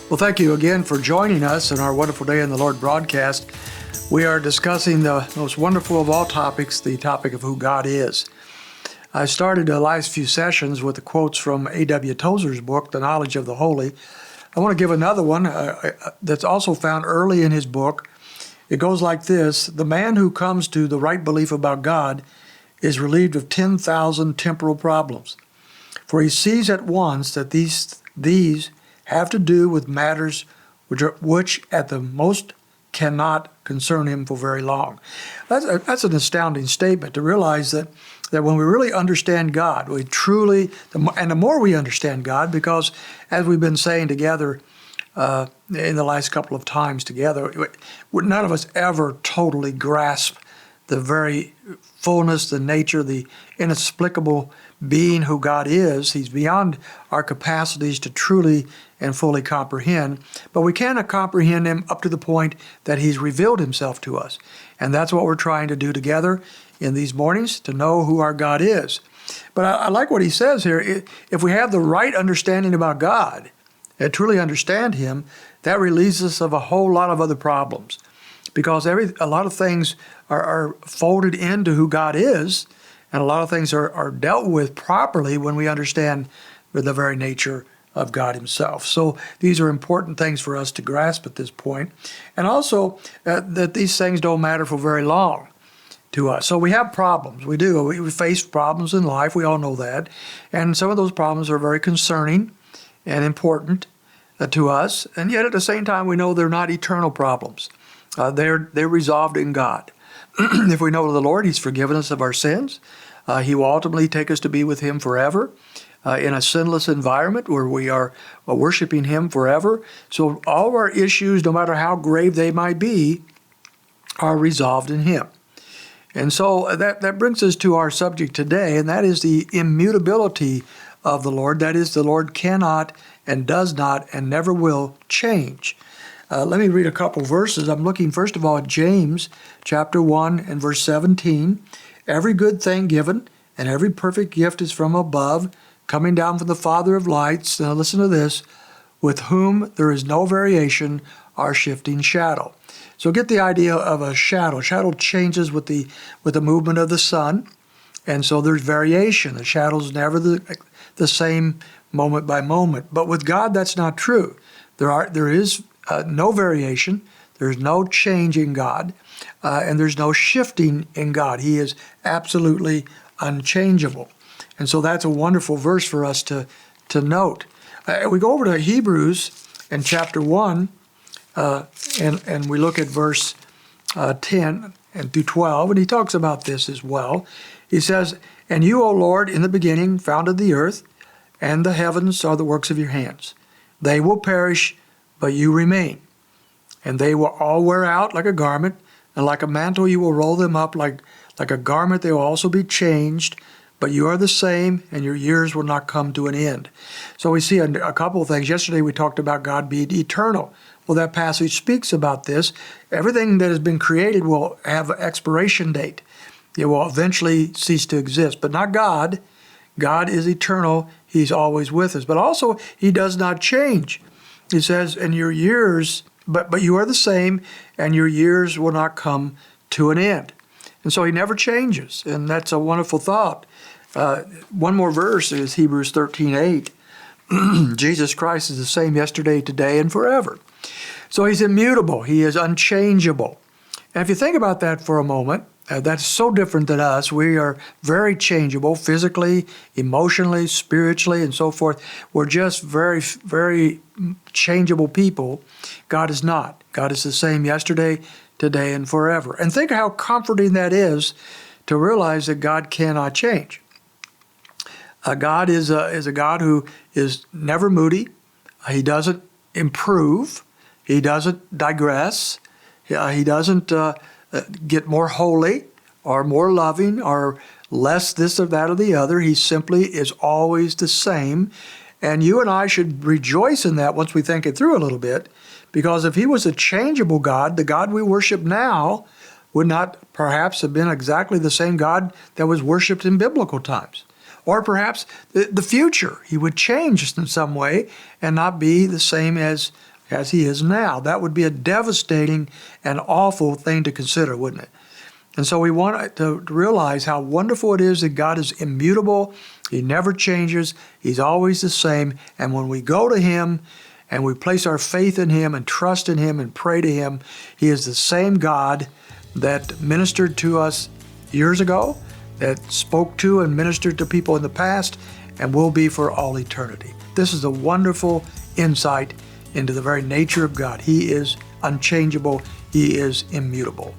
Well, thank you again for joining us in our Wonderful Day in the Lord broadcast. We are discussing the most wonderful of all topics, the topic of who God is. I started the last few sessions with the quotes from A.W. Tozer's book, The Knowledge of the Holy. I want to give another one that's also found early in his book. It goes like this: the man who comes to the right belief about God is relieved of 10,000 temporal problems, for he sees at once that these have to do with matters which at the most cannot concern him for very long. That's an astounding statement, to realize that when we really understand God, we truly, and the more we understand God, because as we've been saying together in the last couple of times together, none of us ever totally grasp the very fullness, the nature, the inexplicable being who God is. He's beyond our capacities to truly and fully comprehend, but we cannot comprehend him up to the point that he's revealed himself to us. And that's what we're trying to do together in these mornings, to know who our God is. But I like what he says here. If we have the right understanding about God and truly understand him, that relieves us of a whole lot of other problems, because a lot of things are folded into who God is, and a lot of things are dealt with properly when we understand the very nature of God himself. So these are important things for us to grasp at this point. And also that these things don't matter for very long to us. So we have problems. We do. We face problems in life. We all know that. And some of those problems are very concerning and important to us. And yet at the same time, we know they're not eternal problems. They're resolved in God. If we know the Lord, he's forgiven us of our sins. He will ultimately take us to be with him forever in a sinless environment where we are worshiping him forever. So all of our issues, no matter how grave they might be, are resolved in him. And so that brings us to our subject today, and that is the immutability of the Lord. That is, the Lord cannot and does not and never will change. Let me read a couple verses. I'm looking first of all at James chapter 1 and verse 17. Every good thing given and every perfect gift is from above, coming down from the Father of lights. Now listen to this: with whom there is no variation or shifting shadow. So get the idea of a shadow. Shadow changes with the movement of the sun, and so there's variation. The shadow's never the same moment by moment. But with God, that's not true. There is no variation. There's no change in God, and there's no shifting in God. He is absolutely unchangeable. And so that's a wonderful verse for us to note. We go over to Hebrews in chapter 1, and we look at verse 10 and through 12, and he talks about this as well. He says, "And you, O Lord, in the beginning founded the earth, and the heavens are the works of your hands. They will perish, but you remain. And they will all wear out like a garment, and like a mantle you will roll them up like a garment. They will also be changed, but you are the same, and your years will not come to an end." So we see a couple of things. Yesterday we talked about God being eternal. Well, that passage speaks about this. Everything that has been created will have an expiration date. It will eventually cease to exist, but not God. God is eternal. He's always with us. But also, he does not change. He says, "And your years, but you are the same, and your years will not come to an end." And so he never changes, and that's a wonderful thought. One more verse is Hebrews 13:8. Jesus Christ is the same yesterday, today, and forever. So he's immutable. He is unchangeable. And if you think about that for a moment, that's so different than us. We are very changeable physically, emotionally, spiritually, and so forth. We're just very, very changeable people. God is not. God is the same yesterday, today, and forever. And think how comforting that is to realize that God cannot change. God is a God who is never moody. He doesn't improve. He doesn't digress. He doesn't get more holy or more loving or less this or that or the other. He simply is always the same. And you and I should rejoice in that once we think it through a little bit, because if he was a changeable God, the God we worship now would not perhaps have been exactly the same God that was worshipped in biblical times. Or perhaps the future, he would change in some way and not be the same as as he is now. That would be a devastating and awful thing to consider, wouldn't it? And so we want to realize how wonderful it is that God is immutable. He never changes. He's always the same. And when we go to him and we place our faith in him and trust in him and pray to him, he is the same God that ministered to us years ago, that spoke to and ministered to people in the past, and will be for all eternity. This is a wonderful insight into the very nature of God. He is unchangeable. He is immutable.